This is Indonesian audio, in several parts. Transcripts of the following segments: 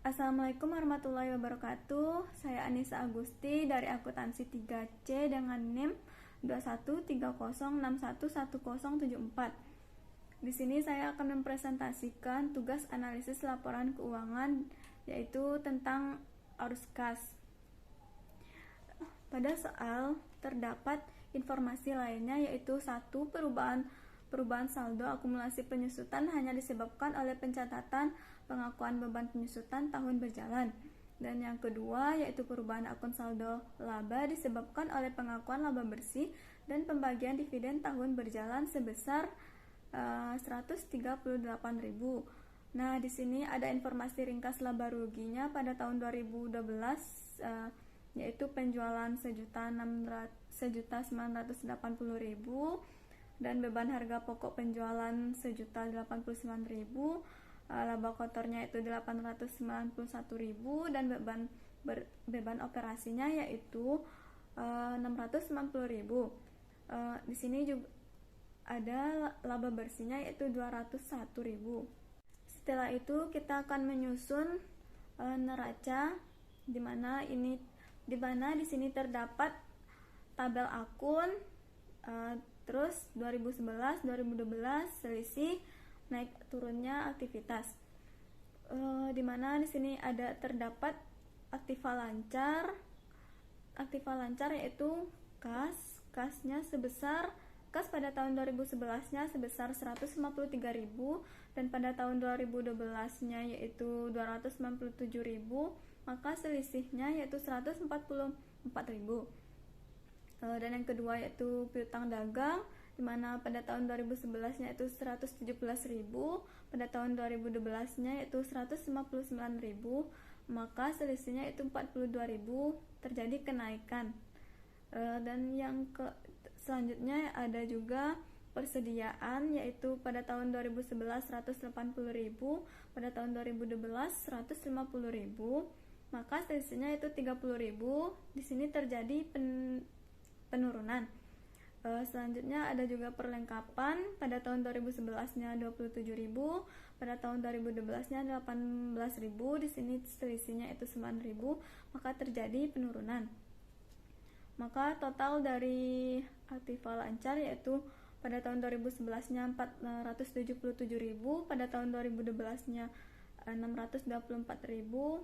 Assalamualaikum warahmatullahi wabarakatuh. Saya Anissa Agusti dari akuntansi 3C dengan NIM 2130611074. Di sini saya akan mempresentasikan tugas analisis laporan keuangan, yaitu tentang arus kas. Pada soal terdapat informasi lainnya, yaitu satu, perubahan saldo akumulasi penyusutan hanya disebabkan oleh pencatatan pengakuan beban penyusutan tahun berjalan. Dan yang kedua, yaitu perubahan akun saldo laba disebabkan oleh pengakuan laba bersih dan pembagian dividen tahun berjalan sebesar 138.000. Nah, di sini ada informasi ringkas laba ruginya pada tahun 2012, yaitu penjualan 1.980.000 dan beban harga pokok penjualan 1.089.000, laba kotornya itu 891.000 dan beban operasinya yaitu 690.000. Di sini juga ada laba bersihnya yaitu 201.000. Setelah itu kita akan menyusun neraca, di mana di sini terdapat tabel akun, terus 2011, 2012 selisih naik turunnya aktivitas. Di mana di sini terdapat aktiva lancar. Aktiva lancar yaitu kasnya sebesar kas pada tahun 2011-nya sebesar 153.000 dan pada tahun 2012-nya yaitu 297.000, maka selisihnya yaitu 144.000. Dan yang kedua yaitu piutang dagang, di mana pada tahun 2011-nya itu 117.000, pada tahun 2012-nya yaitu 159.000, maka selisihnya itu 42.000, terjadi kenaikan. Dan yang selanjutnya ada juga persediaan, yaitu pada tahun 2011 180.000, pada tahun 2012 150.000, maka selisihnya itu 30.000. Di sini terjadi penurunan. Selanjutnya ada juga perlengkapan, pada tahun 2011-nya 27.000, pada tahun 2012-nya 18.000, di sini selisihnya itu 9.000, maka terjadi penurunan. Maka total dari aktiva lancar yaitu pada tahun 2011-nya 477.000, pada tahun 2012-nya 624.000.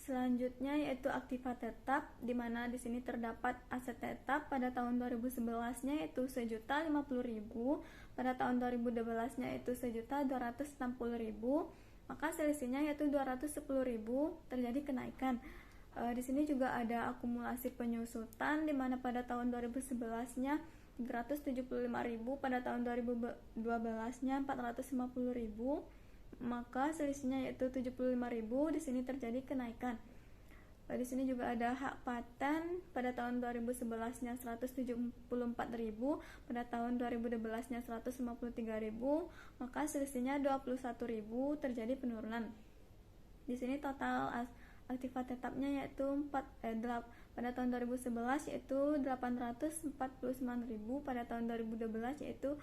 Selanjutnya yaitu aktiva tetap, di mana di sini terdapat aset tetap pada tahun 2011-nya yaitu 1.050.000, pada tahun 2012-nya itu 1.260.000, maka selisihnya yaitu 210.000, terjadi kenaikan. Di sini juga ada akumulasi penyusutan, di mana pada tahun 2011-nya 375.000, pada tahun 2012-nya 450.000, maka selisihnya yaitu 75.000. Di sini terjadi kenaikan. Di sini juga ada hak paten, pada tahun 2011-nya 174.000, pada tahun 2012-nya 153.000, maka selisihnya 21.000, terjadi penurunan. Di sini total aktiva tetapnya yaitu pada tahun 2011 yaitu 849.000, pada tahun 2012 yaitu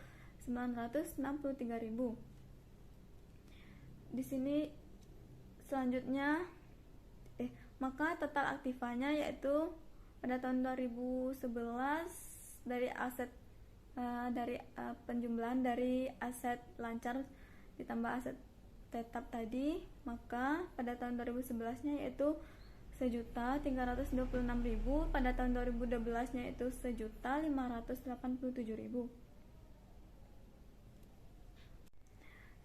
963.000. Di sini selanjutnya maka total aktivanya yaitu pada tahun 2011 dari aset penjumlahan dari aset lancar ditambah aset tetap tadi, maka pada tahun 2011-nya yaitu 1.326.000, pada tahun 2012-nya itu 1.587.000.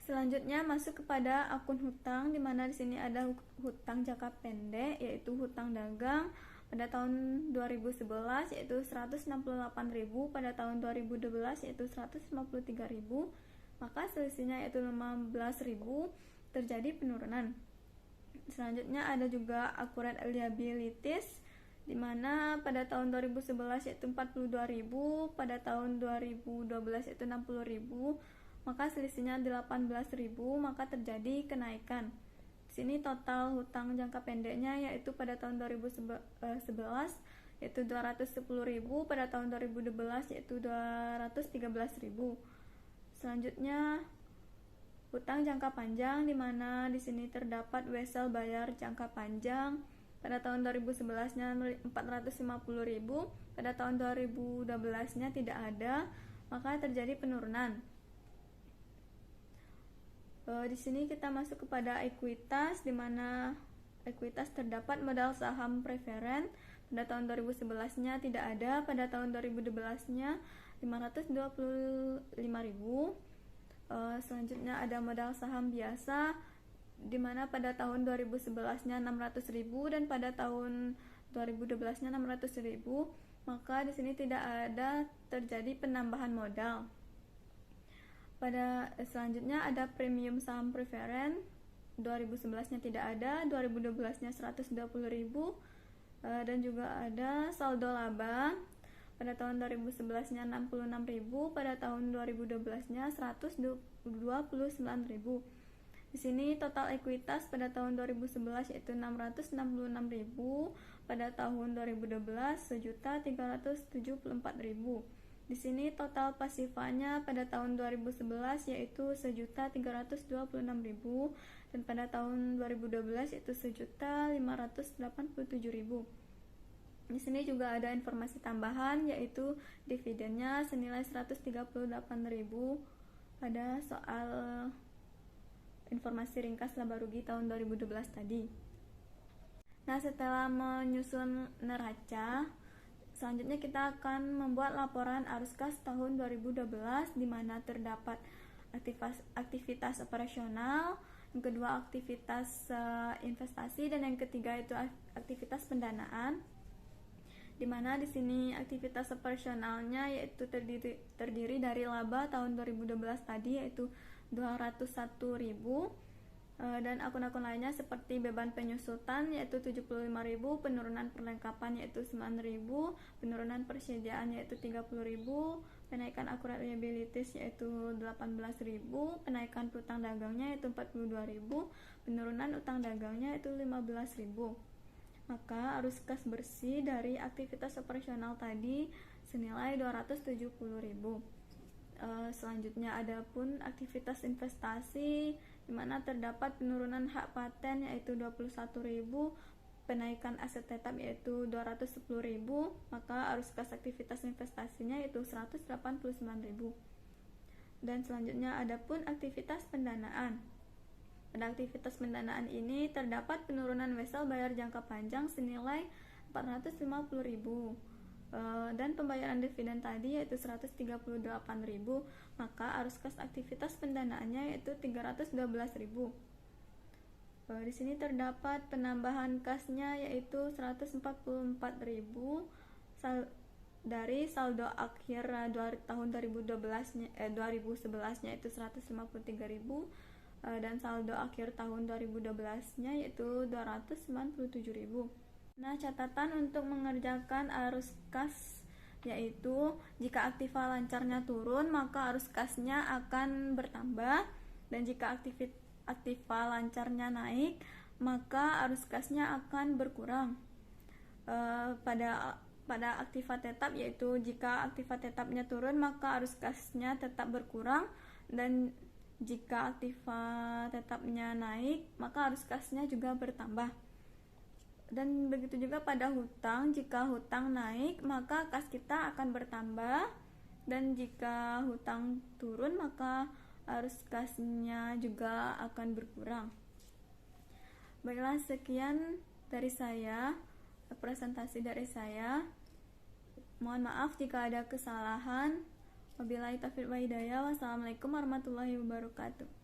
Selanjutnya masuk kepada akun hutang, di mana di sini ada hutang jangka pendek yaitu hutang dagang pada tahun 2011 yaitu 168.000, pada tahun 2012 yaitu 153.000, maka selisihnya yaitu 15.000, terjadi penurunan. Selanjutnya ada juga accurate liabilities, di mana pada tahun 2011 yaitu 42.000, pada tahun 2012 yaitu 60.000, maka selisihnya 18.000, maka terjadi kenaikan. Di sini total hutang jangka pendeknya yaitu pada tahun 2011 yaitu 210.000, pada tahun 2012 yaitu 213.000. Selanjutnya hutang jangka panjang, di mana di sini terdapat wesel bayar jangka panjang. Pada tahun 2011-nya 450.000, pada tahun 2012-nya tidak ada, maka terjadi penurunan. Di sini kita masuk kepada ekuitas, di mana ekuitas terdapat modal saham preferen. Pada tahun 2011-nya tidak ada, pada tahun 2012-nya 525.000. Selanjutnya ada modal saham biasa, di mana pada tahun 2011-nya 600.000 dan pada tahun 2012-nya 600.000, maka di sini tidak ada terjadi penambahan modal. Pada selanjutnya ada premium saham preferen, 2011-nya tidak ada, 2012-nya 120.000, dan juga ada saldo laba. Pada tahun 2011-nya 66.000, pada tahun 2012-nya 129.000. Di sini total ekuitas pada tahun 2011 yaitu 666.000, pada tahun 2012 1.374.000. Di sini total pasifanya pada tahun 2011 yaitu 1.326.000 dan pada tahun 2012 yaitu 1.587.000. Di sini juga ada informasi tambahan yaitu dividennya senilai 138.000 pada soal informasi ringkas laba rugi tahun 2012 tadi. Nah, setelah menyusun neraca, selanjutnya kita akan membuat laporan arus kas tahun 2012 di mana terdapat aktivitas operasional, yang kedua aktivitas investasi, dan yang ketiga itu aktivitas pendanaan. Di mana di sini aktivitas operasionalnya yaitu terdiri dari laba tahun 2012 tadi yaitu 201.000, dan akun-akun lainnya seperti beban penyusutan yaitu 75.000, penurunan perlengkapan yaitu 9.000, penurunan persediaan yaitu 30.000, penaikan akurat liabilities yaitu 18.000, penaikan piutang dagangnya yaitu 42.000, penurunan utang dagangnya yaitu 15.000. Maka arus kas bersih dari aktivitas operasional tadi senilai 270.000. Selanjutnya ada pun aktivitas investasi di mana terdapat penurunan hak paten yaitu 21.000, penaikan aset tetap yaitu 210.000, maka arus kas aktivitas investasinya yaitu 189.000. Dan selanjutnya ada pun aktivitas pendanaan. Pada aktivitas pendanaan ini terdapat penurunan wesel bayar jangka panjang senilai 450.000. Dan pembayaran dividen tadi yaitu 138.000, maka arus kas aktivitas pendanaannya yaitu 312.000. Di sini terdapat penambahan kasnya yaitu 144.000 dari saldo akhir tahun 2011-nya itu 153.000, dan saldo akhir tahun 2012-nya yaitu 297.000. Nah, catatan untuk mengerjakan arus kas yaitu jika aktiva lancarnya turun maka arus kasnya akan bertambah, dan jika aktiva lancarnya naik maka arus kasnya akan berkurang. Pada aktiva tetap yaitu jika aktiva tetapnya turun maka arus kasnya tetap berkurang, dan jika aktiva tetapnya naik maka arus kasnya juga bertambah. Dan begitu juga pada hutang, jika hutang naik maka kas kita akan bertambah, dan jika hutang turun maka arus kasnya juga akan berkurang. Baiklah, sekian dari saya, presentasi dari saya. Mohon maaf jika ada kesalahan. Wabillahi taufiq wa hidayah. Wassalamualaikum warahmatullahi wabarakatuh.